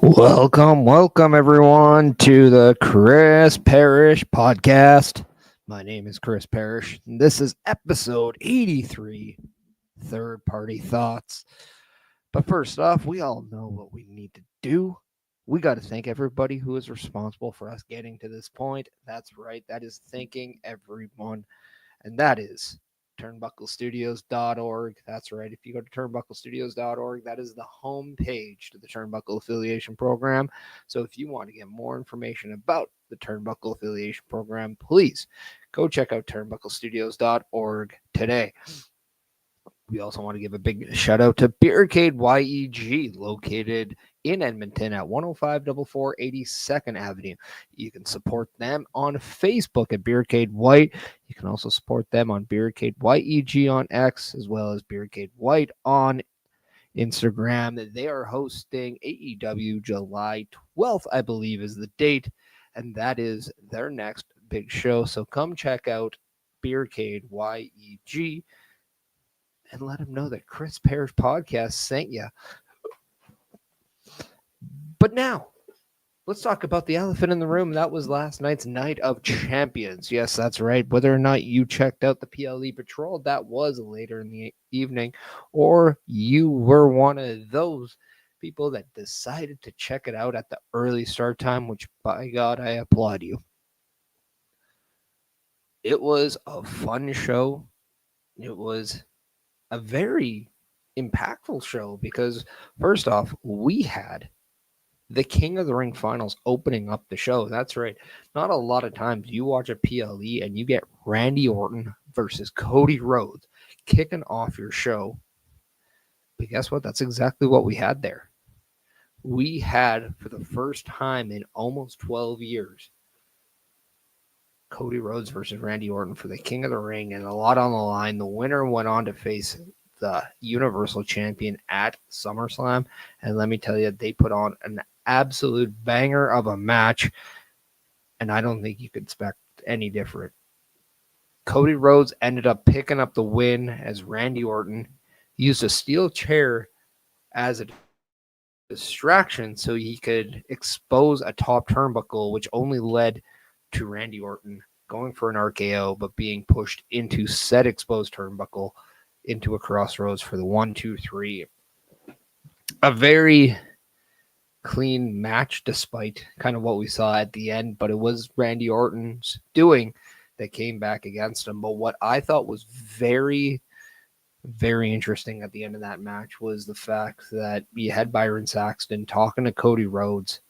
Welcome everyone to the Chris Parrish podcast. My name is Chris Parrish, and this is episode 83, Third Party Thoughts. But first off, we all know what we need to do. We got to thank everybody who is responsible for us getting to this point. That's right, that is thanking everyone, and that is turnbucklestudios.org. That's right. If you go to turnbucklestudios.org, that is the home page to the Turnbuckle Affiliation Program. So if you want to get more information about the Turnbuckle Affiliation Program, please go check out turnbucklestudios.org today. We also want to give a big shout out to beercadewhyte, located in Edmonton at 10544 82nd Avenue. You can support them on Facebook at beercadewhyte. You can also support them on beercadewhyte on X, as well as beercadewhyte on Instagram. They are hosting AEW July 12th, I believe is the date, and that is their next big show. So come check out beercadewhyte and let them know that Chris Parrish Podcast sent you. But now, let's talk about the elephant in the room. That was last night's Night of Champions. Yes, that's right. Whether or not you checked out the PLE Patrol, that was later in the evening, or you were one of those people that decided to check it out at the early start time, which, by God, I applaud you. It was a fun show. It was a very impactful show because, first off, we had the King of the Ring finals opening up the show. That's right. Not a lot of times you watch a PLE and you get Randy Orton versus Cody Rhodes kicking off your show. But guess what? That's exactly what we had there. We had, for the first time in almost 12 years, Cody Rhodes versus Randy Orton for the King of the Ring, and a lot on the line. The winner went on to face the Universal Champion at SummerSlam, and let me tell you, they put on an absolute banger of a match, and I don't think you could expect any different. Cody Rhodes ended up picking up the win as Randy Orton used a steel chair as a distraction so he could expose a top turnbuckle, which only led to Randy Orton going for an RKO, but being pushed into said exposed turnbuckle into a crossroads for the 1-2-3. A very clean match despite kind of what we saw at the end, but it was Randy Orton's doing that came back against him. But what I thought was very, very interesting at the end of that match was the fact that you had Byron Saxton talking to Cody Rhodes,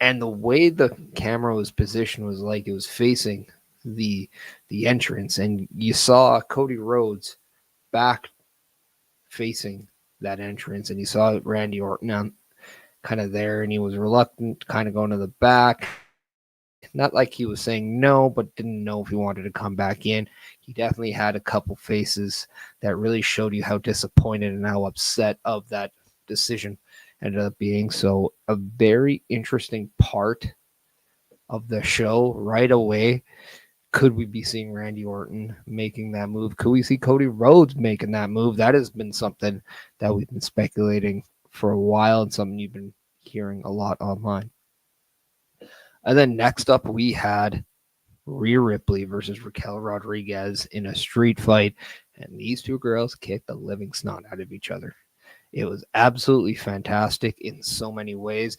and the way the camera was positioned was like it was facing the entrance, and you saw Cody Rhodes back facing that entrance, and you saw Randy Orton kind of there, and he was reluctant, kind of going to the back. Not like he was saying no, but didn't know if he wanted to come back in. He definitely had a couple faces that really showed you how disappointed and how upset of that decision ended up being. So a very interesting part of the show right away. Could we be seeing Randy Orton making that move? Could we see Cody Rhodes making that move? That has been something that we've been speculating for a while and something you've been hearing a lot online. And then next up, we had Rhea Ripley versus Raquel Rodriguez in a street fight, and these two girls kicked the living snot out of each other. It was absolutely fantastic in so many ways.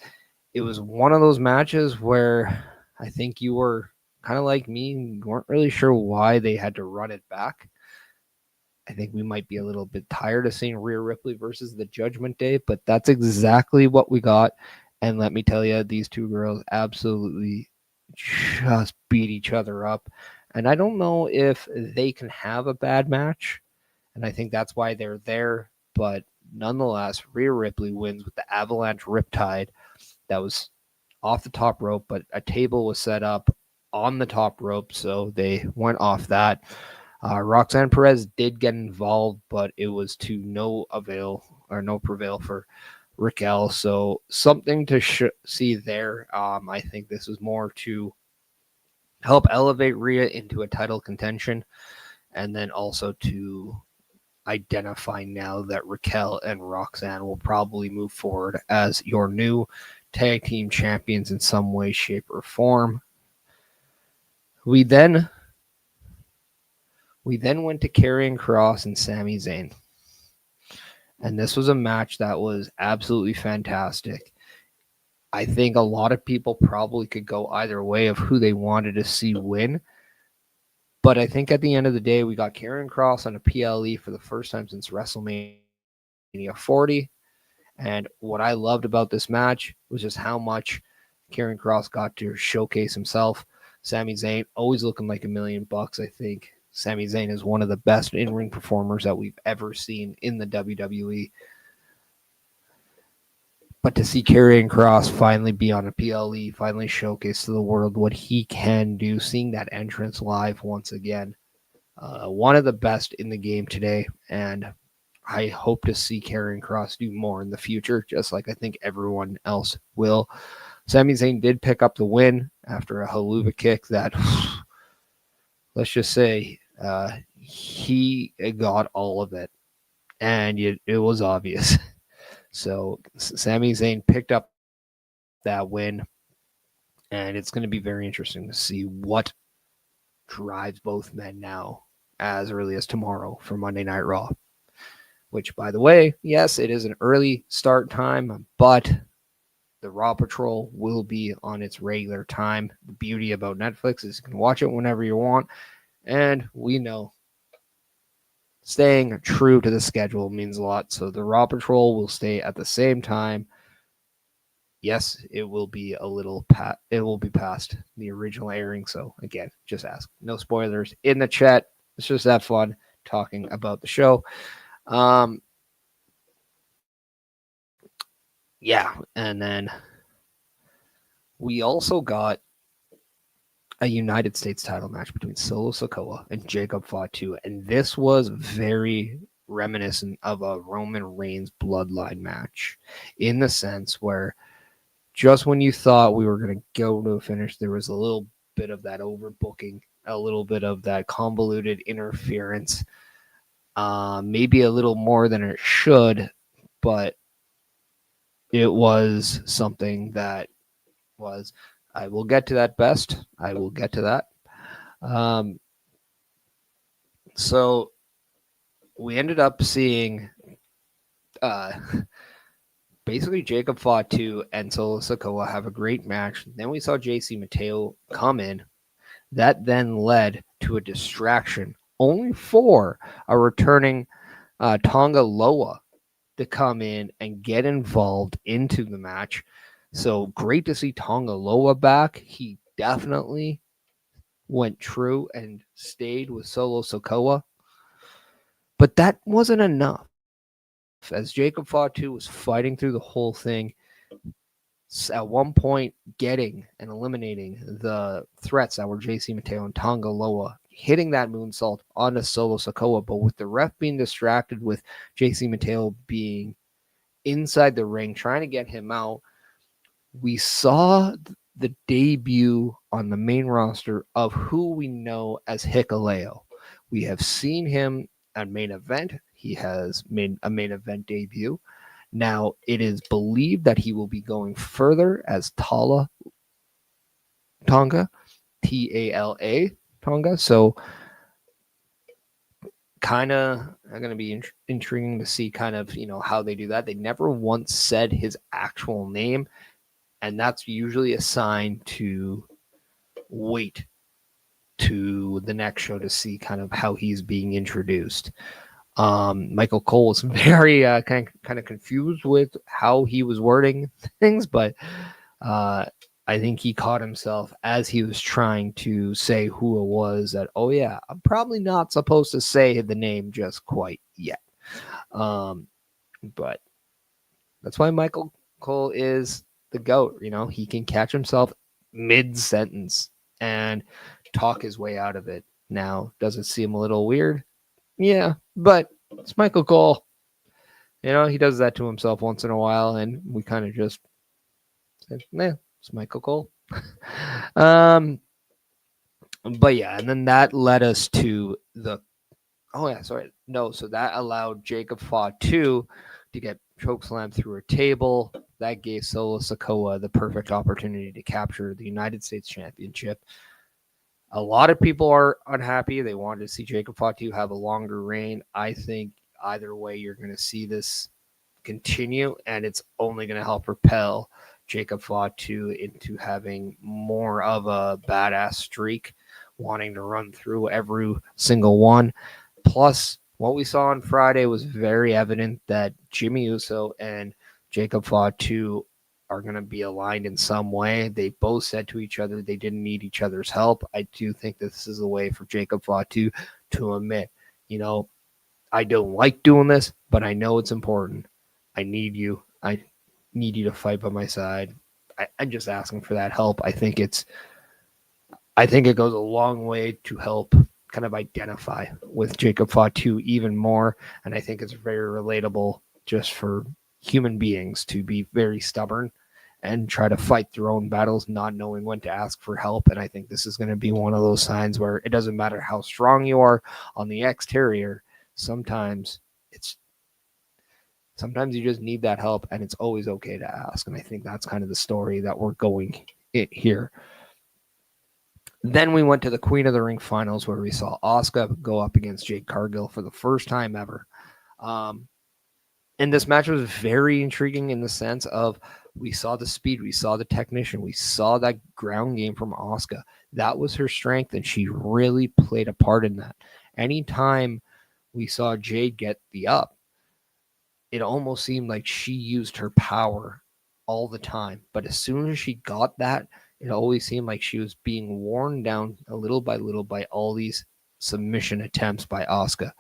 It was one of those matches where I think you were kind of like me, weren't really sure why they had to run it back. I think we might be a little bit tired of seeing Rhea Ripley versus the Judgment Day, but that's exactly what we got. And let me tell you, these two girls absolutely just beat each other up. And I don't know if they can have a bad match, and I think that's why they're there. But nonetheless, Rhea Ripley wins with the Avalanche Riptide. That was off the top rope, but a table was set up on the top rope, so they went off that. Roxanne Perez did get involved, but it was to no prevail for Raquel. So something to see there. I think this was more to help elevate Rhea into a title contention, and then also to identify now that Raquel and Roxanne will probably move forward as your new tag team champions in some way, shape, or form. We then went to Karrion Kross and Sami Zayn. And this was a match that was absolutely fantastic. I think a lot of people probably could go either way of who they wanted to see win. But I think at the end of the day, we got Karrion Kross on a PLE for the first time since WrestleMania 40. And what I loved about this match was just how much Karrion Kross got to showcase himself. Sami Zayn always looking like $1,000,000. I think Sami Zayn is one of the best in-ring performers that we've ever seen in the WWE. But to see Karrion Kross finally be on a PLE, finally showcase to the world what he can do, seeing that entrance live once again, one of the best in the game today, and I hope to see Karrion Kross do more in the future, just like I think everyone else will. Sami Zayn did pick up the win after a haluva kick that, let's just say, he got all of it, and it was obvious. So Sami Zayn picked up that win, and it's going to be very interesting to see what drives both men now as early as tomorrow for Monday Night Raw. Which, by the way, yes, it is an early start time, but the Raw Patrol will be on its regular time. The beauty about Netflix is you can watch it whenever you want, and we know staying true to the schedule means a lot. So the Raw Patrol will stay at the same time. Yes, it will be it will be past the original airing. So again, just ask. No spoilers in the chat. It's just that fun talking about the show. Yeah, and then we also got a United States title match between Solo Sikoa and Jacob Fatu, and this was very reminiscent of a Roman Reigns bloodline match in the sense where just when you thought we were going to go to a finish, there was a little bit of that overbooking, a little bit of that convoluted interference, maybe a little more than it should, but it was something that was, I will get to that best. I will get to that. So we ended up seeing basically Jacob Fatu and Solo Sikoa have a great match. Then we saw JC Mateo come in. That then led to a distraction only for a returning Tonga Loa to come in and get involved into the match. So great to see Tonga Loa back. He definitely went true and stayed with Solo Sikoa. But that wasn't enough. As Jacob Fatu was fighting through the whole thing, at one point getting and eliminating the threats that were JC Mateo and Tonga Loa, hitting that moonsault onto Solo Sikoa, but with the ref being distracted with JC Mateo being inside the ring, trying to get him out, we saw the debut on the main roster of who we know as Hikuleo. We have seen him at main event. He has made a main event debut. Now, it is believed that he will be going further as Tonga, Tala Tonga. So, kind of going to be intriguing to see kind of, how they do that. They never once said his actual name, and that's usually a sign to wait to the next show to see kind of how he's being introduced. Michael Cole was very kind of confused with how he was wording things, but I think he caught himself as he was trying to say who it was that, oh yeah, I'm probably not supposed to say the name just quite yet. But that's why Michael Cole is the GOAT. He can catch himself mid-sentence and talk his way out of it. Now, does it seem a little weird? Yeah, but it's Michael Cole. He does that to himself once in a while, and we kind of just said, it's Michael Cole. But yeah, and then that led us to the Oh yeah, sorry. No, so that allowed Jacob Fatu to get chokeslammed through a table. That gave Solo Sikoa the perfect opportunity to capture the United States Championship. A lot of people are unhappy. They wanted to see Jacob Fatu have a longer reign. I think either way, you're going to see this continue, and it's only going to help propel Jacob Fatu into having more of a badass streak, wanting to run through every single one. Plus, what we saw on Friday was very evident that Jimmy Uso and Jacob Fatu are going to be aligned in some way. They both said to each other they didn't need each other's help. I do think this is a way for Jacob Fatu to admit, I don't like doing this, but I know it's important. I need you. I need you to fight by my side. I'm just asking for that help. I think it goes a long way to help kind of identify with Jacob Fatu even more. And I think it's very relatable just for human beings to be very stubborn and try to fight their own battles, not knowing when to ask for help. And I think this is going to be one of those signs where it doesn't matter how strong you are on the exterior. Sometimes you just need that help, and it's always okay to ask. And I think that's kind of the story that we're going here. Then we went to the Queen of the Ring finals where we saw Asuka go up against Jade Cargill for the first time ever. And this match was very intriguing in the sense of we saw the speed, we saw the technician, we saw that ground game from Asuka. That was her strength, and she really played a part in that. Anytime we saw Jade get the up, it almost seemed like she used her power all the time. But as soon as she got that, it always seemed like she was being worn down a little by all these submission attempts by Asuka.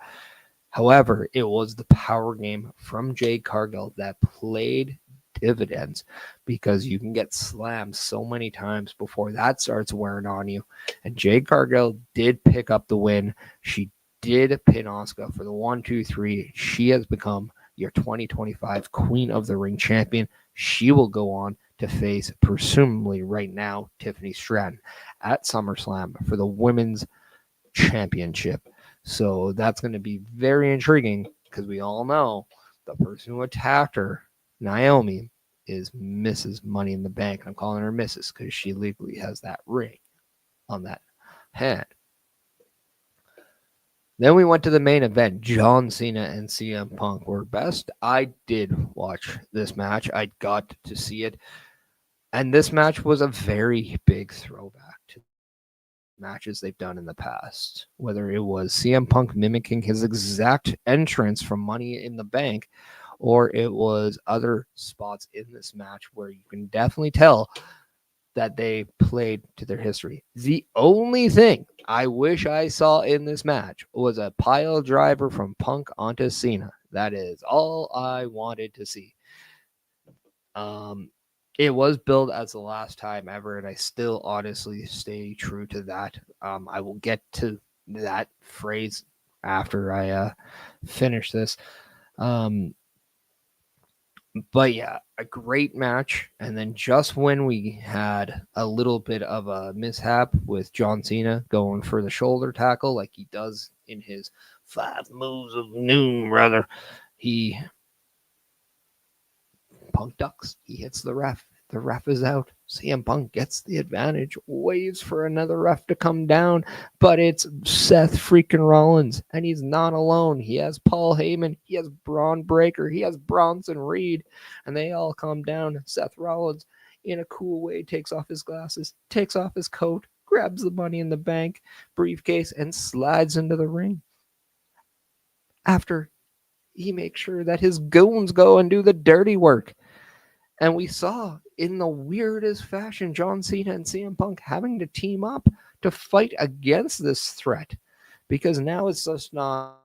However, it was the power game from Jade Cargill that played dividends because you can get slammed so many times before that starts wearing on you. And Jade Cargill did pick up the win. She did pin Asuka for the 1, 2, 3. She has become your 2025 Queen of the Ring champion. She will go on to face, presumably right now, Tiffany Stratton at SummerSlam for the Women's Championship. So that's going to be very intriguing because we all know the person who attacked her, Naomi, is Mrs. Money in the Bank. I'm calling her Mrs. because she legally has that ring on that hand. Then we went to the main event, John Cena and CM Punk were best. I did watch this match. I got to see it. And this match was a very big throwback to matches they've done in the past. Whether it was CM Punk mimicking his exact entrance from Money in the Bank, or it was other spots in this match where you can definitely tell that they played to their history. The only thing I wish I saw in this match was a pile driver from Punk onto Cena. That is all I wanted to see. It was billed as the last time ever, and I still honestly stay true to that. I will get to that phrase after I finish this. But yeah, a great match. And then just when we had a little bit of a mishap with John Cena going for the shoulder tackle, like he does in his 5 moves of noon, rather, Punk ducks. He hits the ref. The ref is out. CM Punk gets the advantage, waits for another ref to come down, but it's Seth freaking Rollins, and he's not alone. He has Paul Heyman, he has Braun Breaker, he has Bronson Reed, and they all come down. Seth Rollins, in a cool way, takes off his glasses, takes off his coat, grabs the Money in the Bank briefcase, and slides into the ring. After he makes sure that his goons go and do the dirty work. And we saw in the weirdest fashion John Cena and CM Punk having to team up to fight against this threat. Because now it's just not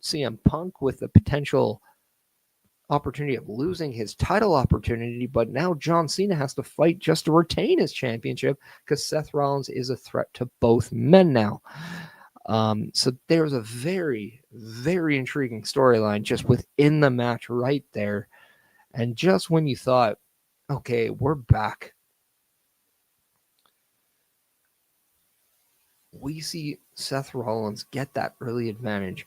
CM Punk with the potential opportunity of losing his title opportunity, but now John Cena has to fight just to retain his championship because Seth Rollins is a threat to both men now. So there's a very, very intriguing storyline just within the match right there. And just when you thought, okay, we're back, we see Seth Rollins get that early advantage.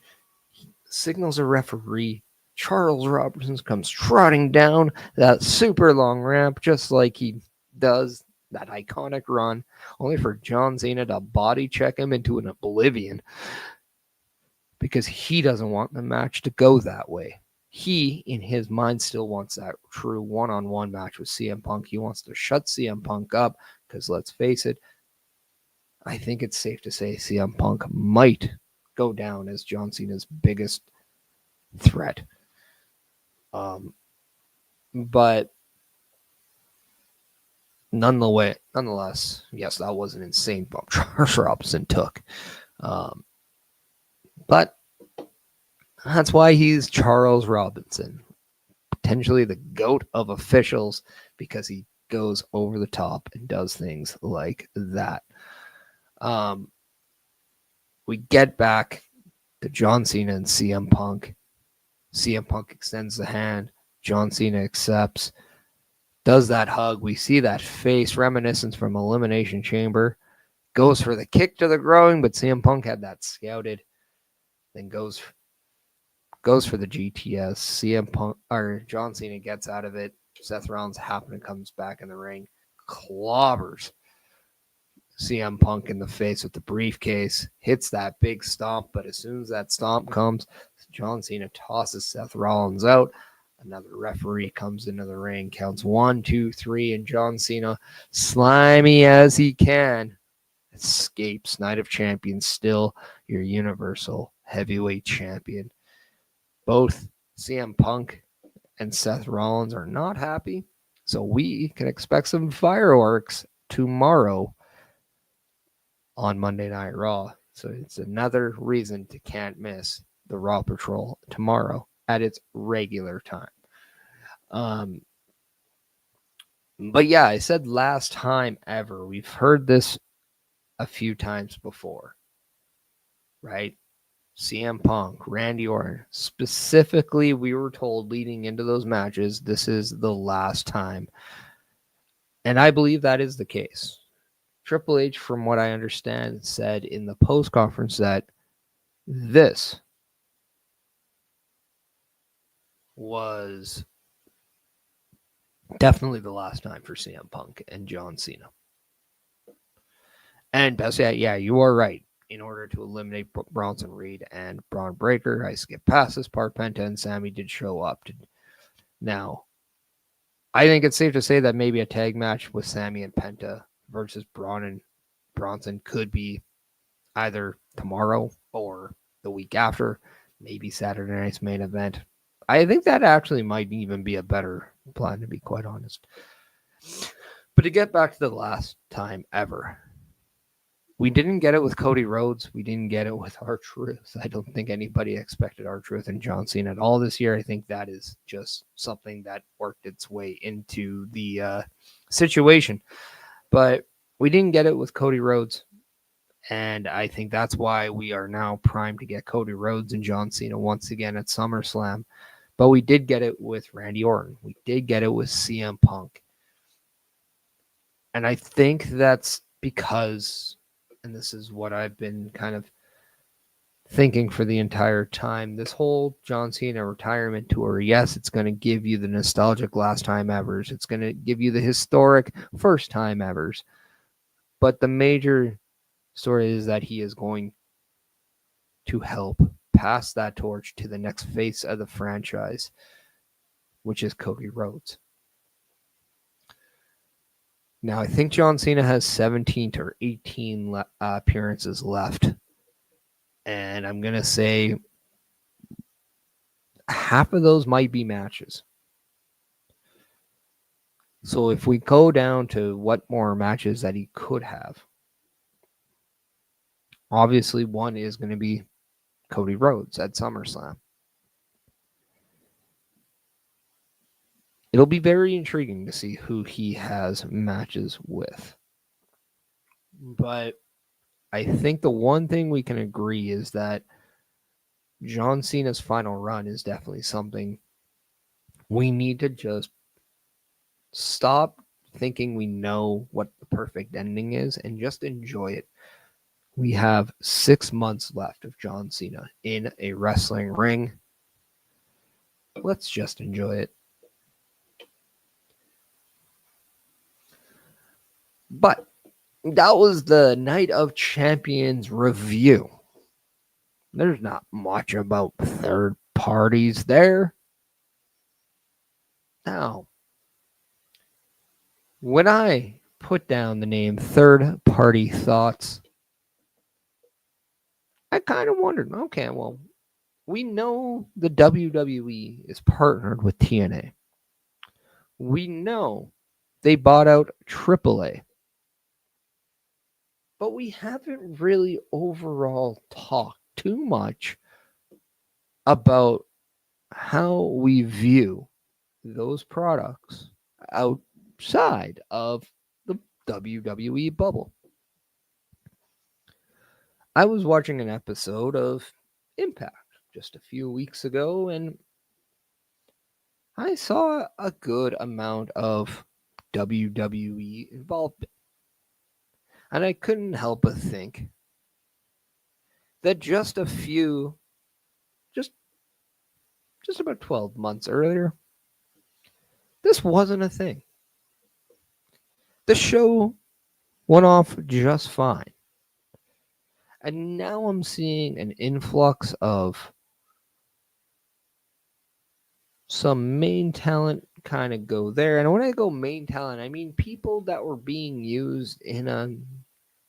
He signals a referee. Charles Robinson comes trotting down that super long ramp just like he does that iconic run, only for John Cena to body check him into an oblivion because he doesn't want the match to go that way. He, in his mind, still wants that true one-on-one match with CM Punk. He wants to shut CM Punk up because, let's face it, I think it's safe to say CM Punk might go down as John Cena's biggest threat. But nonetheless, yes, that was an insane bump Charles Robinson took. But that's why he's Charles Robinson, potentially the GOAT of officials, because he goes over the top and does things like that. We get back to John Cena and CM Punk. CM Punk extends the hand. John Cena accepts, does that hug. We see that face reminiscence from Elimination Chamber. Goes for the kick to the groin, but CM Punk had that scouted. Then goes for the GTS. CM Punk or John Cena gets out of it. Seth Rollins happens and comes back in the ring, clobbers CM Punk in the face with the briefcase, hits that big stomp, but as soon as that stomp comes, John Cena tosses Seth Rollins out. Another referee comes into the ring, counts 1, 2, 3, and John Cena, slimy as he can, escapes. Night of Champions, still your Universal Heavyweight Champion. Both CM Punk and Seth Rollins are not happy, so we can expect some fireworks tomorrow on Monday Night Raw. So it's another reason to can't miss the Raw Patrol tomorrow at its regular time. But yeah, I said last time ever. We've heard this a few times before, right? CM Punk, Randy Orton. Specifically, we were told leading into those matches, this is the last time. And I believe that is the case. Triple H, from what I understand, said in the post-conference that this was definitely the last time for CM Punk and John Cena. And best yet, yeah, you are right. In order to eliminate Bronson Reed and Braun Breaker, I skipped past this part. Penta and Sammy did show up. Now, I think it's safe to say that maybe a tag match with Sammy and Penta versus Braun and Bronson could be either tomorrow or the week after, maybe Saturday night's main event. I think that actually might even be a better plan, to be quite honest. But to get back to the last time ever, we didn't get it with Cody Rhodes. We didn't get it with R-Truth. I don't think anybody expected R-Truth and John Cena at all this year. I think that is just something that worked its way into the situation. But we didn't get it with Cody Rhodes. And I think that's why we are now primed to get Cody Rhodes and John Cena once again at SummerSlam. But we did get it with Randy Orton. We did get it with CM Punk. And I think that's because, and this is what I've been kind of thinking for the entire time, this whole John Cena retirement tour, yes, it's going to give you the nostalgic last time evers. It's going to give you the historic first time evers. But the major story is that he is going to help pass that torch to the next face of the franchise, which is Cody Rhodes. Now, I think John Cena has 17 or 18 appearances left. And I'm going to say half of those might be matches. So if we go down to what more matches that he could have, obviously one is going to be Cody Rhodes at SummerSlam. It'll be very intriguing to see who he has matches with. But I think the one thing we can agree is that John Cena's final run is definitely something we need to just stop thinking we know what the perfect ending is and just enjoy it. We have 6 months left of John Cena in a wrestling ring. Let's just enjoy it. But that was the Night of Champions review. There's not much about third parties there. Now, when I put down the name Third Party Thoughts, I kind of wondered, okay, well, we know the WWE is partnered with TNA. We know they bought out AAA. But we haven't really overall talked too much about how we view those products outside of the WWE bubble. I was watching an episode of Impact just a few weeks ago, and I saw a good amount of WWE involvement. And I couldn't help but think that just about 12 months earlier, this wasn't a thing. The show went off just fine. And now I'm seeing an influx of some main talent kind of go there. And when I go main talent, I mean people that were being used in a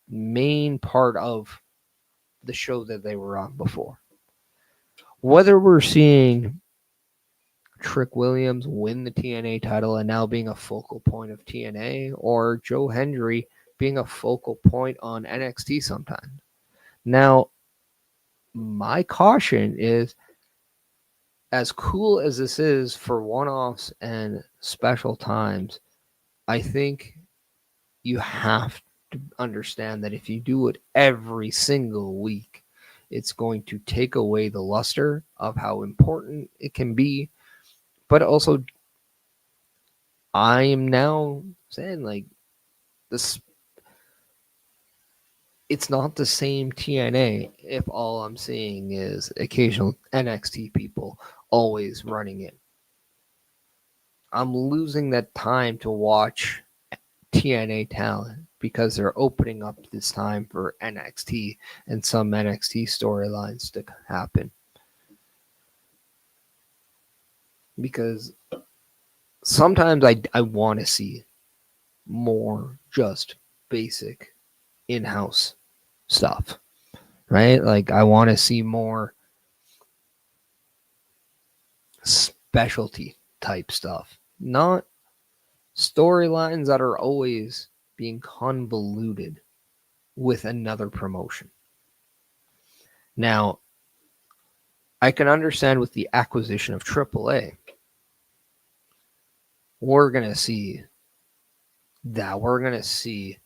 main part of the show that they were on before. Whether we're seeing Trick Williams win the TNA title and now being a focal point of TNA, or Joe Hendry being a focal point on NXT sometimes. Now, my caution is, as cool as this is for one-offs and special times, I think you have to understand that if you do it every single week, it's going to take away the luster of how important it can be. But also, I am now saying, like, this, it's not the same TNA if all I'm seeing is occasional NXT people always running it. I'm losing that time to watch TNA talent because they're opening up this time for NXT and some NXT storylines to happen. Because sometimes I want to see more just basic in-house stuff, right? Like, I want to see more specialty type stuff, not storylines that are always being convoluted with another promotion. Now, I can understand with the acquisition of AAA, we're going to see that. We're going to see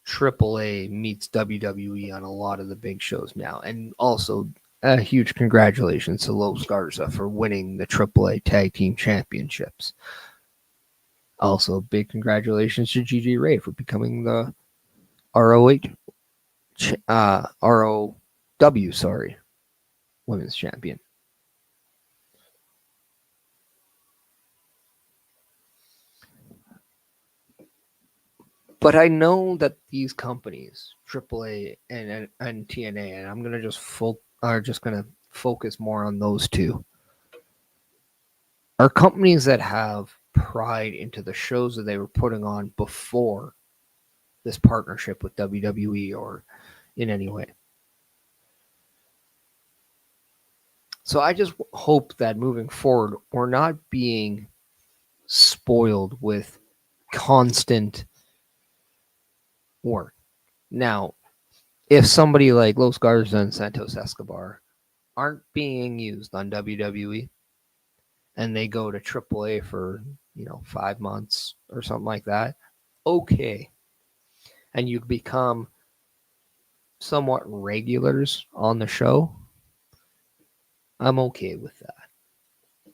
AAA meets WWE on a lot of the big shows now. And also, a huge congratulations to Los Garza for winning the AAA Tag Team Championships. Also, big congratulations to Gigi Ray for becoming the ROW, Women's Champion. But I know that these companies, AAA and TNA, and I'm gonna just gonna focus more on those two, are companies that have pride into the shows that they were putting on before this partnership with WWE or in any way. So I just hope that moving forward, we're not being spoiled with constant work. Now, if somebody like Los Garza and Santos Escobar aren't being used on WWE and they go to AAA for, 5 months or something like that, okay. And you become somewhat regulars on the show, I'm okay with that.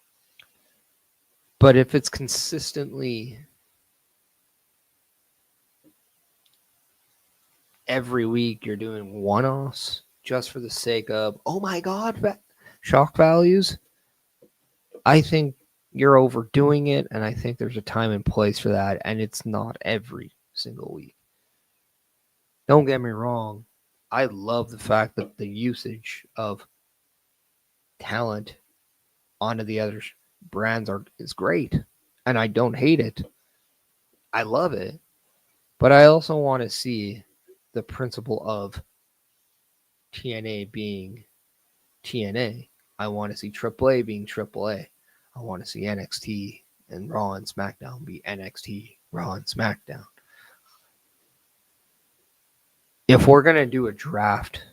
But if it's consistently every week you're doing one-offs just for the sake of, oh my God, shock values. I think you're overdoing it, and I think there's a time and place for that, and it's not every single week. Don't get me wrong. I love the fact that the usage of talent onto the other brands is great, and I don't hate it. I love it, but I also want to see the principle of TNA being TNA. I want to see AAA being AAA. I want to see NXT and Raw and SmackDown be NXT, Raw and SmackDown. If we're going to do a draft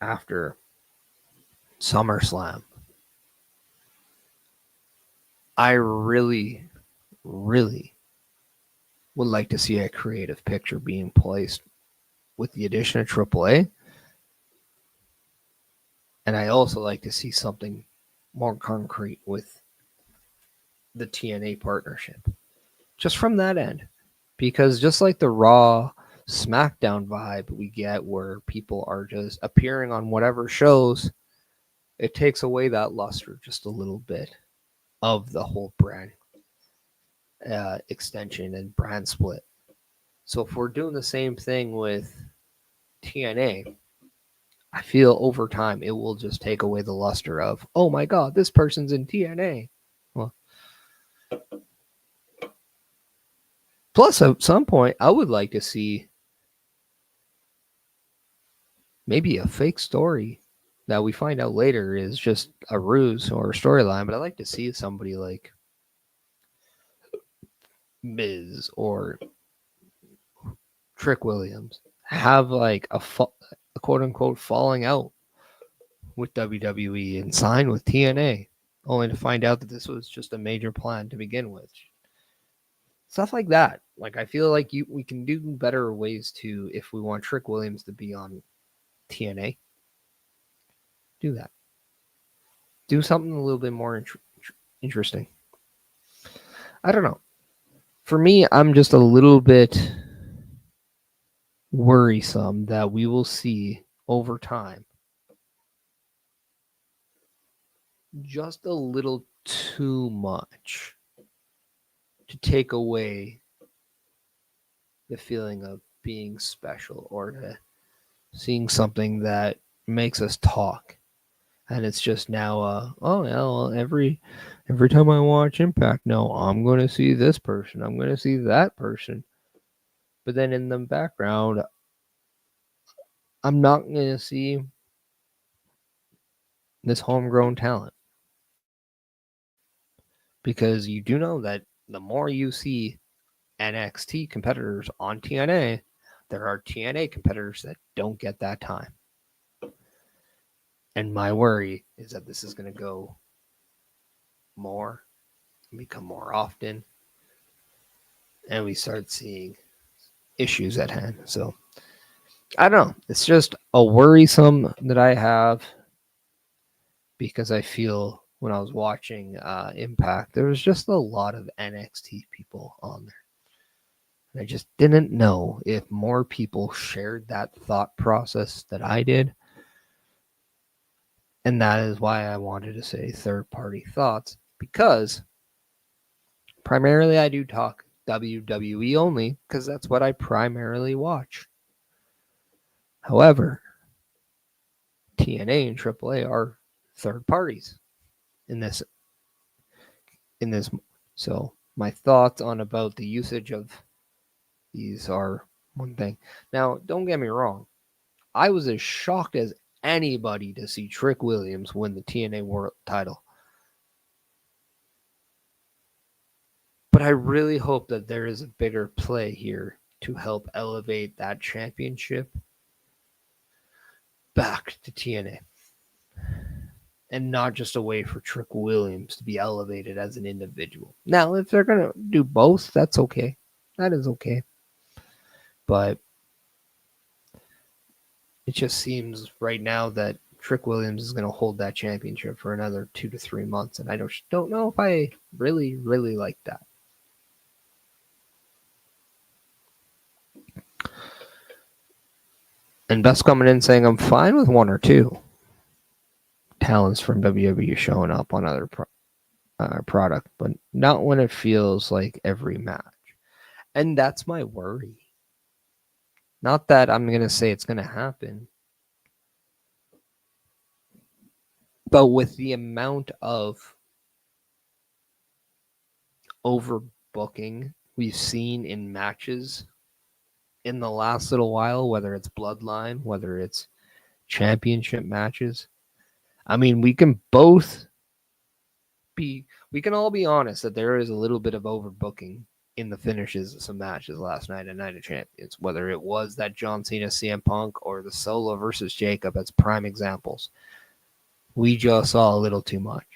after SummerSlam, I really, really would like to see a creative picture being placed with the addition of AAA. And I also like to see something more concrete with the TNA partnership. Just from that end. Because just like the Raw SmackDown vibe we get where people are just appearing on whatever shows, it takes away that luster just a little bit of the whole brand extension and brand split. So if we're doing the same thing with TNA, I feel over time it will just take away the luster of, oh my God, this person's in TNA. Well, plus, at some point, I would like to see maybe a fake story that we find out later is just a ruse or a storyline, but I'd like to see somebody like Miz or Trick Williams have like a quote unquote falling out with WWE and sign with TNA, only to find out that this was just a major plan to begin with. Stuff like that. Like I feel like we can do better ways to, if we want Trick Williams to be on TNA, do that. Do something a little bit more interesting. I don't know. For me, I'm just a little bit worrisome that we will see over time just a little too much to take away the feeling of being special or to seeing something that makes us talk. And it's just now, oh yeah, well, every time I watch Impact, no, I'm going to see this person, I'm going to see that person. But then in the background, I'm not going to see this homegrown talent. Because you do know that the more you see NXT competitors on TNA, there are TNA competitors that don't get that time. And my worry is that this is going to go more, become more often, and we start seeing issues at hand. So I don't know. It's just a worrisome that I have because I feel when I was watching Impact, there was just a lot of NXT people on there. And I just didn't know if more people shared that thought process that I did. And that is why I wanted to say third-party thoughts, because primarily I do talk WWE only because that's what I primarily watch. However, TNA and AAA are third parties in this. So my thoughts on about the usage of these are one thing. Now, don't get me wrong. I was as shocked as anybody to see Trick Williams win the TNA World title. But I really hope that there is a bigger play here to help elevate that championship back to TNA. And not just a way for Trick Williams to be elevated as an individual. Now, if they're going to do both, that's okay. That is okay. But it just seems right now that Trick Williams is going to hold that championship for another 2 to 3 months. And I don't know if I really, really like that. And Beth's coming in saying, I'm fine with one or two talents from WWE showing up on other product, but not when it feels like every match. And that's my worry. Not that I'm going to say it's going to happen, but with the amount of overbooking we've seen in matches in the last little while, whether it's Bloodline, whether it's championship matches. I mean, we can all be honest that there is a little bit of overbooking in the finishes of some matches last night at Night of Champions, whether it was that John Cena CM Punk or the Solo versus Jacob as prime examples. We just saw a little too much.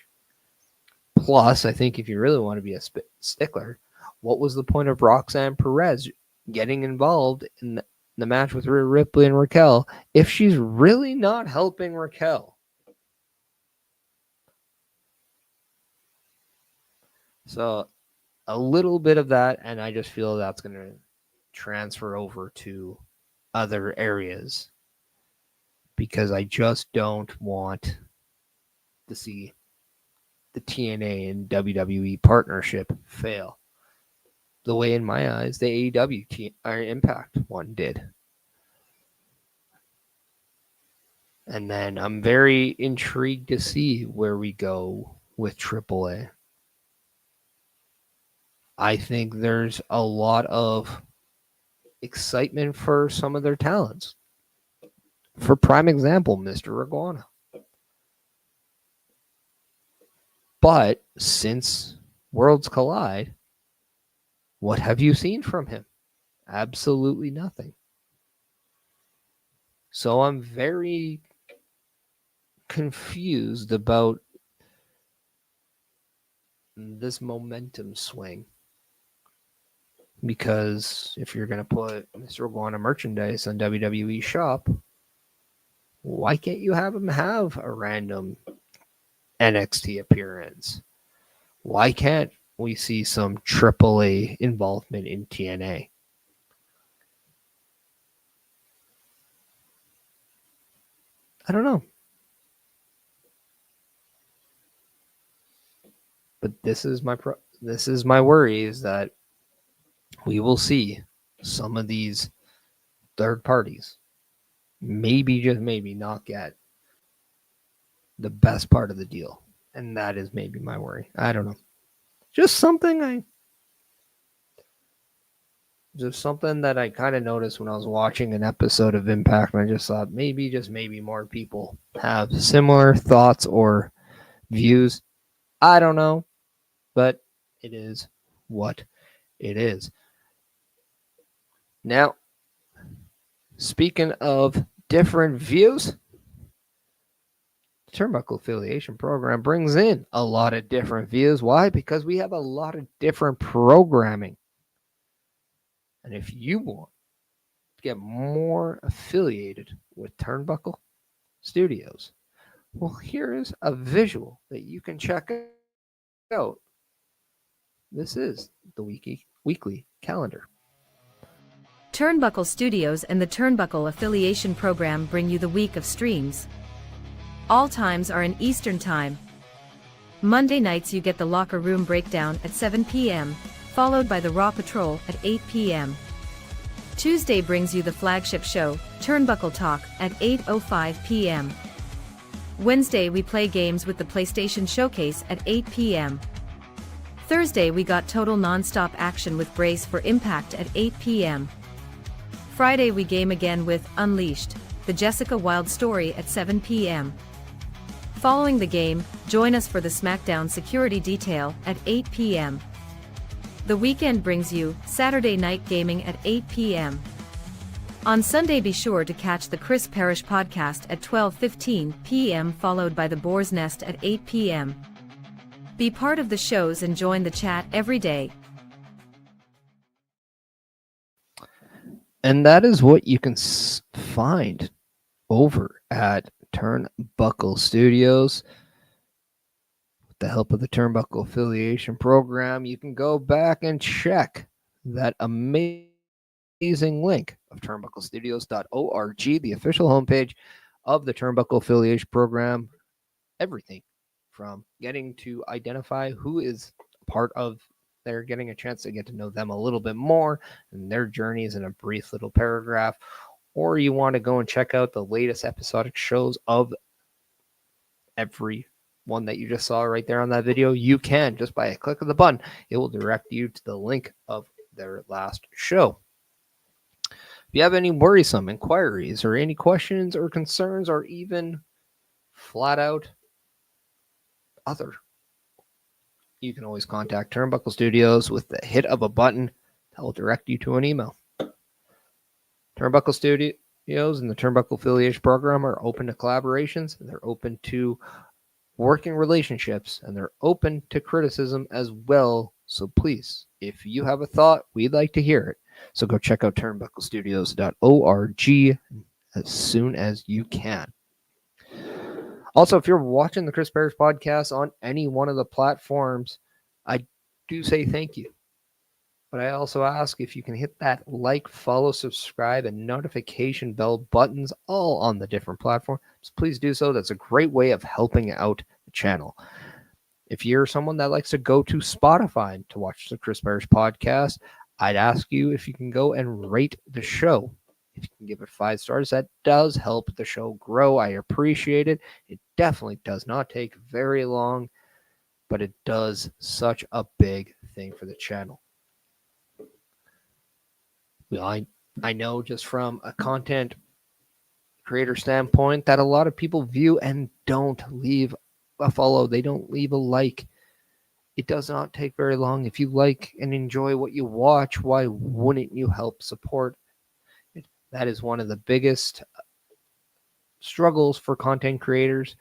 Plus, I think if you really want to be a stickler, what was the point of Roxanne Perez getting involved in the match with Rhea Ripley and Raquel if she's really not helping Raquel? So a little bit of that, and I just feel that's going to transfer over to other areas because I just don't want to see the TNA and WWE partnership fail the way, in my eyes, the AEW Impact one did. And then I'm very intrigued to see where we go with AAA. I think there's a lot of excitement for some of their talents. For prime example, Mr. Iguana. But since Worlds Collide, what have you seen from him? Absolutely nothing. So I'm very confused about this momentum swing. Because if you're going to put Mr. Iguana merchandise on WWE Shop, why can't you have him have a random NXT appearance? Why can't we see some AAA involvement in TNA? I don't know. But this is my worry, is that we will see some of these third parties maybe, just maybe, not get the best part of the deal. And that is maybe my worry. I don't know. Just something that I kind of noticed when I was watching an episode of Impact, and I just thought maybe, just maybe, more people have similar thoughts or views. I don't know, but it is what it is. Now, speaking of different views, the Turnbuckle Affiliation Program brings in a lot of different views. Why? Because we have a lot of different programming. And if you want to get more affiliated with Turnbuckle Studios, well, here is a visual that you can check out. This is the weekly calendar. Turnbuckle Studios and the Turnbuckle Affiliation Program bring you the week of streams. All times are in Eastern Time. Monday nights you get the Locker Room Breakdown at 7 p.m., followed by the Raw Patrol at 8 p.m. Tuesday brings you the flagship show, Turnbuckle Talk, at 8:05 p.m. Wednesday we play games with the PlayStation Showcase at 8 p.m. Thursday we got total non-stop action with Brace for Impact at 8 p.m. Friday we game again with Unleashed, the Jessica Wilde story at 7 p.m. Following the game, join us for the SmackDown Security Detail at 8 p.m. The weekend brings you Saturday Night Gaming at 8 p.m. On Sunday be sure to catch the Chris Parrish podcast at 12:15 p.m. followed by the Boar's Nest at 8 p.m. Be part of the shows and join the chat every day. And that is what you can find over at Turnbuckle Studios. With the help of the Turnbuckle Affiliation Program, you can go back and check that amazing amazing link of turnbucklestudios.org, the official homepage of the Turnbuckle Affiliation Program. Everything from getting to identify who is part of they're getting a chance to get to know them a little bit more and their journeys in a brief little paragraph, or you want to go and check out the latest episodic shows of every one that you just saw right there on that video, you can just by a click of the button. It will direct you to the link of their last show. If you have any worrisome inquiries or any questions or concerns or even flat out other, you can always contact Turnbuckle Studios with the hit of a button that will direct you to an email. Turnbuckle Studios and the Turnbuckle Affiliation Program are open to collaborations, and they're open to working relationships, and they're open to criticism as well. So please, if you have a thought, we'd like to hear it. So go check out turnbucklestudios.org as soon as you can. Also, if you're watching the Chris Parrish podcast on any one of the platforms, I do say thank you. But I also ask if you can hit that like, follow, subscribe, and notification bell buttons all on the different platforms. Please do so. That's a great way of helping out the channel. If you're someone that likes to go to Spotify to watch the Chris Parrish podcast, I'd ask you if you can go and rate the show. If you can give it 5 stars, that does help the show grow. I appreciate it. It definitely does not take very long, but it does such a big thing for the channel. Well, I know just from a content creator standpoint that a lot of people view and don't leave a follow. They don't leave a like. It does not take very long. If you like and enjoy what you watch, why wouldn't you help support it? That is one of the biggest struggles for content creators.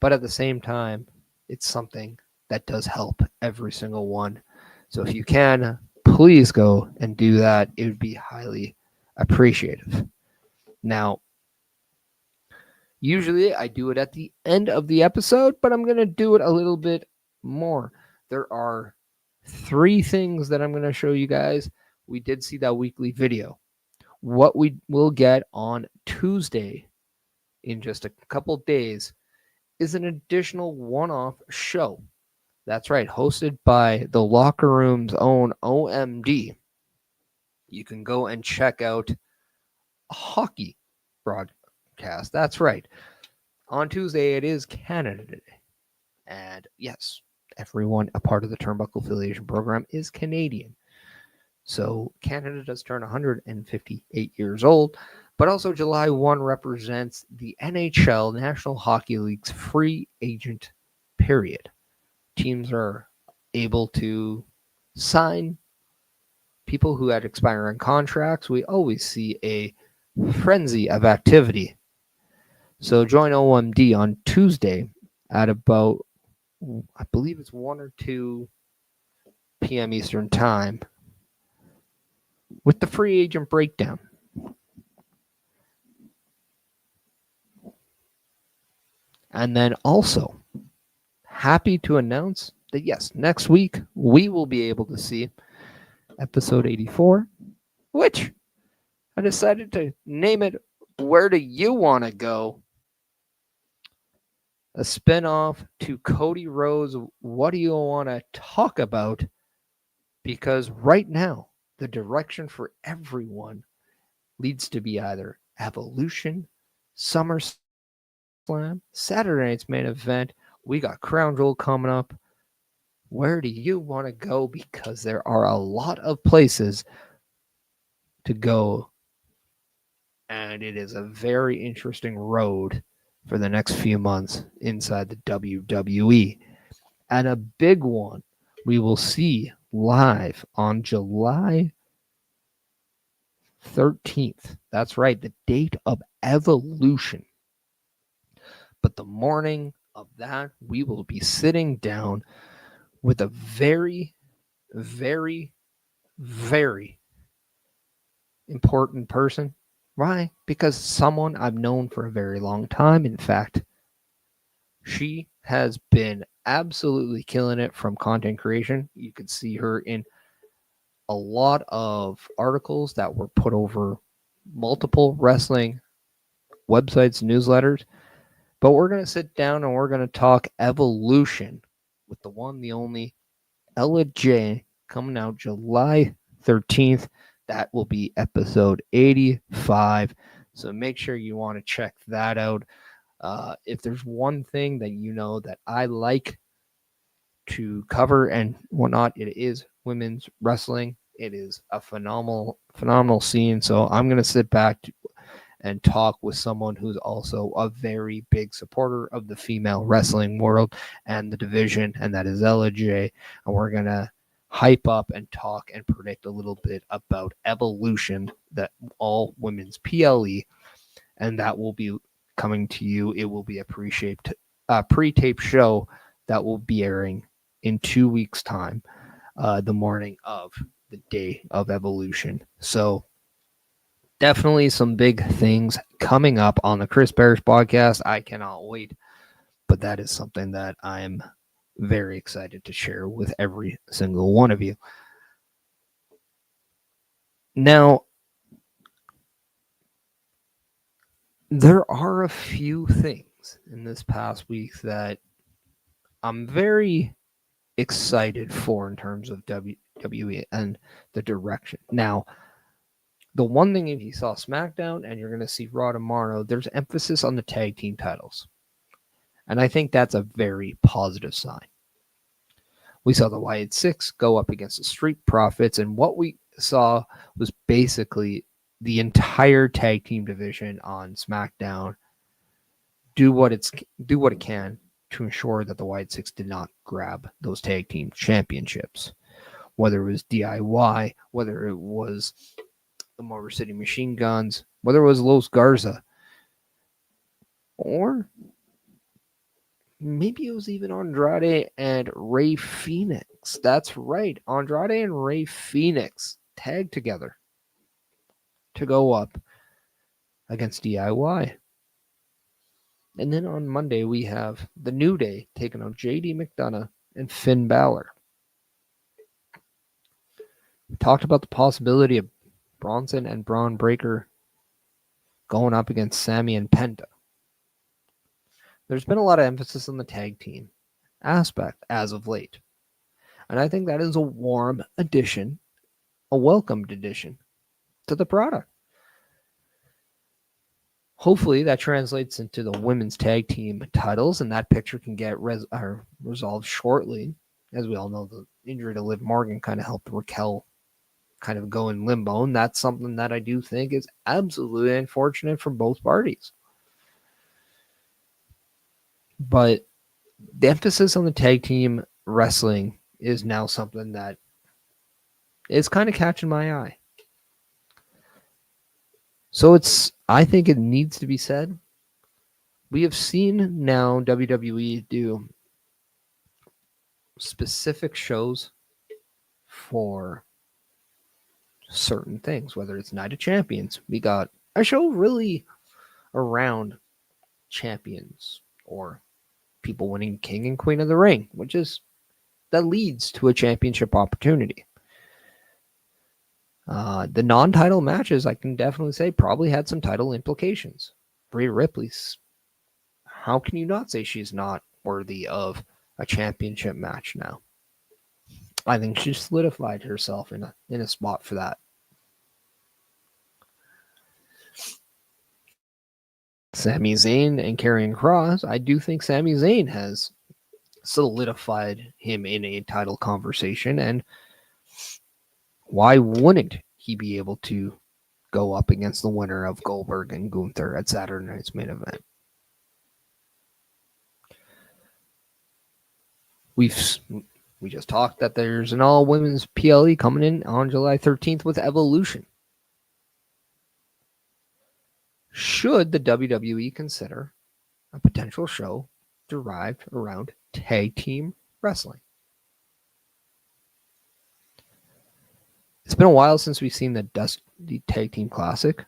But at the same time, it's something that does help every single one. So if you can, please go and do that. It would be highly appreciative. Now, usually I do it at the end of the episode, but I'm going to do it a little bit more. There are 3 things that I'm going to show you guys. We did see that weekly video. What we will get on Tuesday in just a couple days is an additional one-off show. That's right, hosted by the Locker Room's own OMD. You can go and check out a hockey broadcast. That's right. On Tuesday, it is Canada Day. And yes, everyone a part of the Turnbuckle Affiliation Program is Canadian. So Canada does turn 158 years old. But also July 1 represents the NHL, National Hockey League's free agent period. Teams are able to sign people who had expiring contracts. We always see a frenzy of activity. So join OMD on Tuesday at about, I believe it's 1 or 2 p.m. Eastern Time with the free agent breakdown. And then also, happy to announce that yes, next week we will be able to see episode 84, which I decided to name it Where Do You Want to Go? A spinoff to Cody Rhodes' What Do You Want to Talk About? Because right now, the direction for everyone leads to be either Evolution, SummerSlam, Saturday night's main event. We got Crown Jewel coming up. Where do you want to go? Because there are a lot of places to go. And it is a very interesting road for the next few months inside the WWE. And a big one we will see live on July 13th. That's right, the date of Evolution. But the morning of that, we will be sitting down with a very, very, very important person. Why? Because someone I've known for a very long time. In fact, she has been absolutely killing it from content creation. You can see her in a lot of articles that were put over multiple wrestling websites, newsletters, but we're going to sit down and we're going to talk Evolution with the one, the only Ella J, coming out July 13th. That will be episode 85. So make sure you want to check that out. If there's one thing that you know that I like to cover and whatnot, it is women's wrestling. It is a phenomenal scene. So I'm going to sit back and talk with someone who's also a very big supporter of the female wrestling world and the division, and that is Ella J. And we're going to hype up and talk and predict a little bit about Evolution, that all women's PLE, and that will be coming to you. It will be a pre-tape show that will be airing in 2 weeks' time, the morning of the day of Evolution. So definitely some big things coming up on the Chris Parrish podcast. I cannot wait, but that is something that I'm very excited to share with every single one of you. Now, there are a few things in this past week that I'm very excited for in terms of WWE and the direction. Now, the one thing, if you saw SmackDown and you're going to see Raw tomorrow, there's emphasis on the tag team titles. And I think that's a very positive sign. We saw the Wyatt Six go up against the Street Profits, and what we saw was basically the entire tag team division on SmackDown do what it can to ensure that the Wyatt Six did not grab those tag team championships. Whether it was DIY, whether it was the Motor City Machine Guns, whether it was Los Garza, or maybe it was even Andrade and Rey Fenix. That's right. Andrade and Rey Fenix tagged together to go up against DIY. And then on Monday, we have the New Day taking on JD McDonough and Finn Balor. We talked about the possibility of Bronson and Braun Breaker going up against Sammy and Penta. There's been a lot of emphasis on the tag team aspect as of late. And I think that is a warm addition, a welcomed addition to the product. Hopefully that translates into the women's tag team titles, and that picture can get resolved shortly. As we all know, the injury to Liv Morgan kind of helped Raquel kind of go in limbo, and that's something that I do think is absolutely unfortunate for both parties. But the emphasis on the tag team wrestling is now something that is kind of catching my eye. So I think it needs to be said. We have seen now WWE do specific shows for certain things, whether it's Night of Champions. We got a show really around champions or people winning King and Queen of the Ring, that leads to a championship opportunity. The non-title matches, I can definitely say, probably had some title implications. Rhea Ripley's, how can you not say she's not worthy of a championship match now? I think she solidified herself in a spot for that. Sami Zayn and Karrion Kross, I do think Sami Zayn has solidified him in a title conversation, and why wouldn't he be able to go up against the winner of Goldberg and Gunther at Saturday night's main event? We just talked that there's an all-women's PLE coming in on July 13th with Evolution. Should the WWE consider a potential show derived around tag team wrestling? It's been a while since we've seen the Tag Team Classic.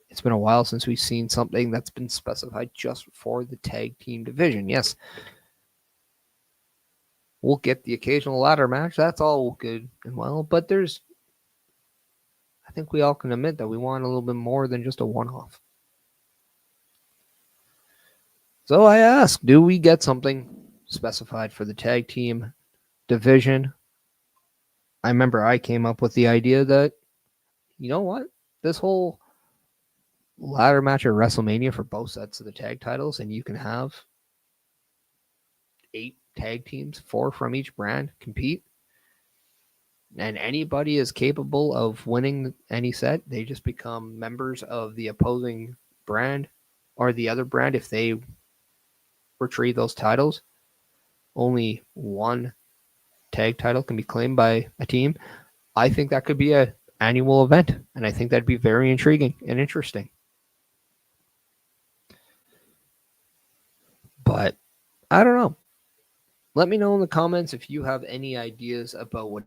It's been a while since we've seen something that's been specified just for the tag team division. Yes, we'll get the occasional ladder match. That's all good and well, but there's think we all can admit that we want a little bit more than just a one-off. So I ask, do we get something specified for the tag team division? I remember I came up with the idea that, you know what? This whole ladder match at WrestleMania for both sets of the tag titles, and you can have 8 tag teams, 4 from each brand, compete. And anybody is capable of winning any set. They just become members of the opposing brand or the other brand if they retrieve those titles. Only one tag title can be claimed by a team. I think that could be an annual event, and I think that'd be very intriguing and interesting. But I don't know. Let me know in the comments if you have any ideas about what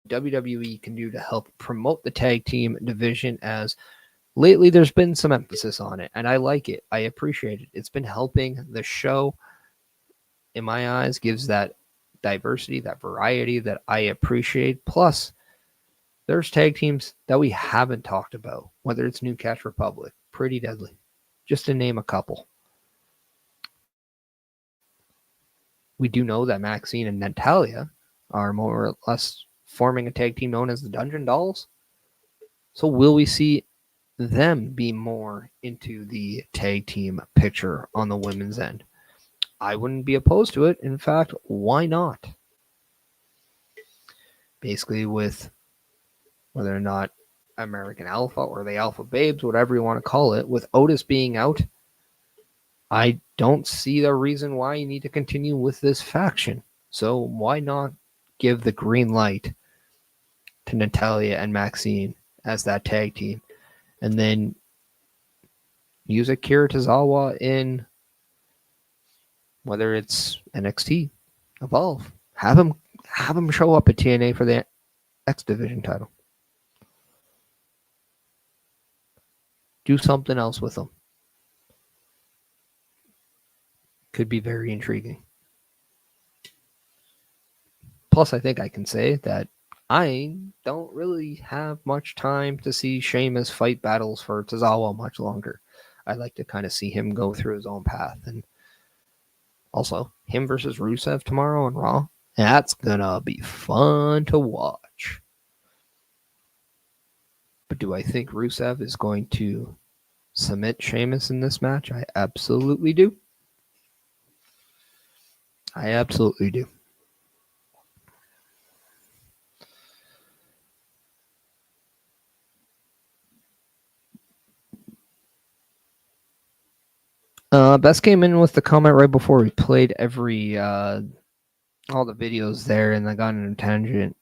WWE can do to help promote the tag team division, as lately there's been some emphasis on it, and I like it. I appreciate it. It's been helping the show, in my eyes, gives that diversity, that variety that I appreciate. Plus, there's tag teams that we haven't talked about, whether it's New Catch Republic, Pretty Deadly, just to name a couple. We do know that Maxine and Natalia are more or less forming a tag team known as the Dungeon Dolls. So will we see them be more into the tag team picture on the women's end? I wouldn't be opposed to it. In fact, why not? Basically, with whether or not American Alpha or the Alpha Babes, whatever you want to call it, with Otis being out, I don't see the reason why you need to continue with this faction. So why not give the green light to Natalia and Maxine as that tag team, and then use Akira Tozawa in whether it's NXT, Evolve, have him show up at TNA for the X Division title. Do something else with them. Could be very intriguing. Plus, I think I can say that I don't really have much time to see Sheamus fight battles for Tozawa much longer. I'd like to kind of see him go through his own path. And also, him versus Rusev tomorrow on Raw, that's gonna be fun to watch. But do I think Rusev is going to submit Sheamus in this match? I absolutely do. I absolutely do. Best came in with the comment right before we played all the videos there, and I got on a tangent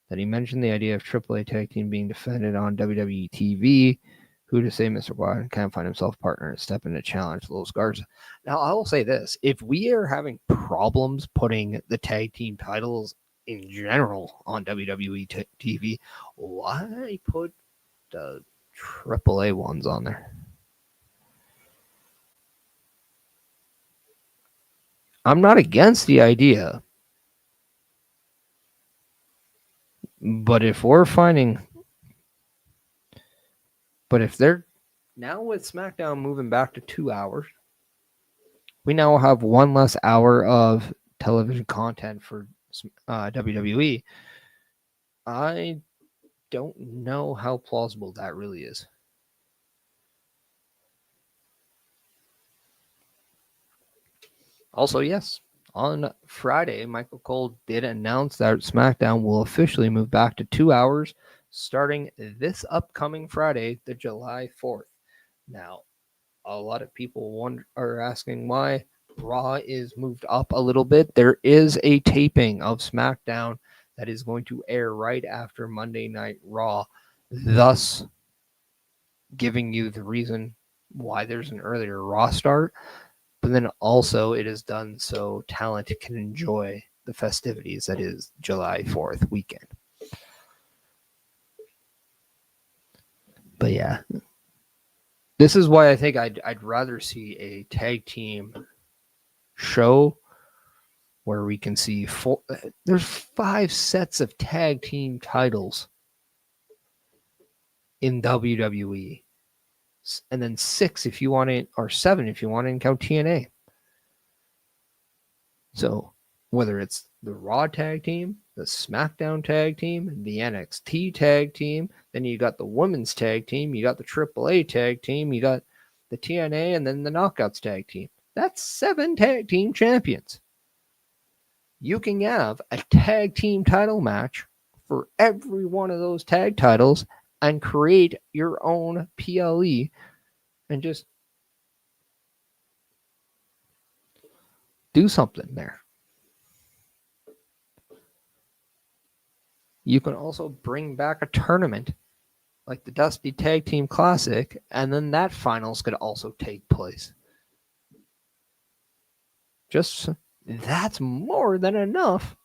that he mentioned the idea of AAA tag team being defended on WWE TV. Who to say Mr. Wyatt can't find himself partner and step in to challenge Los Garza. Now, I will say this. If we are having problems putting the tag team titles in general on WWE TV, why put the AAA ones on there? I'm not against the idea, but if they're now with SmackDown moving back to 2 hours, we now have one less hour of television content for WWE. I don't know how plausible that really is. Also, yes, on Friday, Michael Cole did announce that SmackDown will officially move back to 2 hours starting this upcoming Friday, the July 4th. Now, a lot of people are asking why Raw is moved up a little bit. There is a taping of SmackDown that is going to air right after Monday Night Raw, thus giving you the reason why there's an earlier Raw start. But then also it is done so talent can enjoy the festivities that is July 4th weekend. But yeah, this is why I think I'd rather see a tag team show where we can see there's 5 sets of tag team titles in WWE. And then 6 if you want it, or 7 if you want to count TNA. So whether it's the Raw tag team, the SmackDown tag team, the NXT tag team, then you got the women's tag team, you got the AAA tag team, you got the TNA, and then the Knockouts tag team. That's 7 tag team champions. You can have a tag team title match for every one of those tag titles and create your own PLE and just do something there. You can also bring back a tournament like the Dusty Tag Team Classic, and then that finals could also take place. Just that's more than enough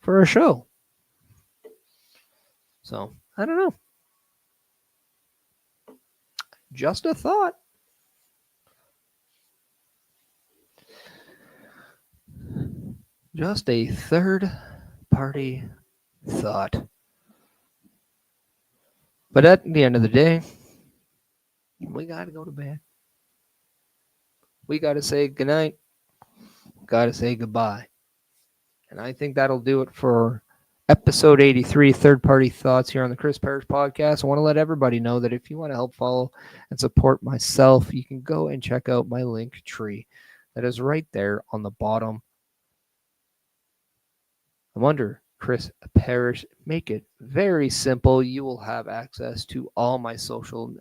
for a show. So, I don't know. Just a thought. Just a third party thought. But at the end of the day, we got to go to bed. We got to say goodnight. Got to say goodbye. And I think that'll do it for episode 83, third party thoughts here on the Chris Parrish podcast. I want to let everybody know that if you want to help follow and support myself, you can go and check out my link tree that is right there on the bottom. I'm under Chris Parrish. Make it very simple. You will have access to all my social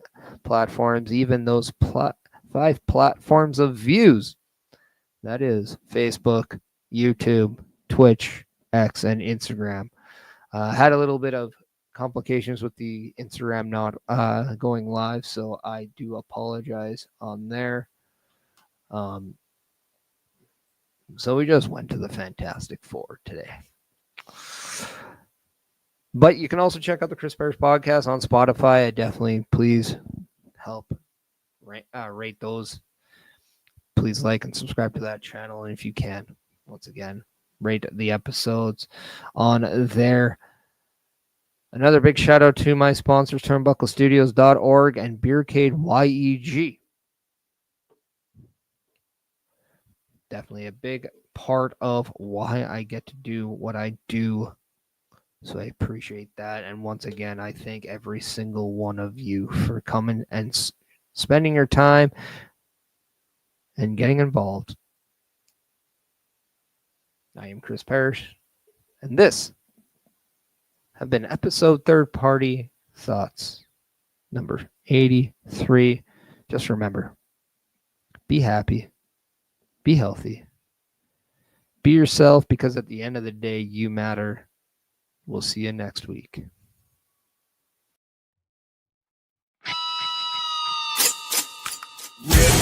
platforms, even those 5 platforms of views. That is Facebook, YouTube, Twitch, X, and Instagram. Had a little bit of complications with the Instagram not going live, so I do apologize on there. So we just went to the Fantastic Four today. But you can also check out the Chris Parrish podcast on Spotify. Definitely, please help rate those. Please like and subscribe to that channel. And if you can, once again, rate the episodes on there. Another big shout out to my sponsors, turnbucklestudios.org and beercadewhyte. Definitely a big part of why I get to do what I do. So I appreciate that. And once again, I thank every single one of you for coming and spending your time and getting involved. I am Chris Parrish, and this have been episode third party thoughts number 83. Just remember, be happy, be healthy, be yourself, because at the end of the day, you matter. We'll see you next week. Yeah.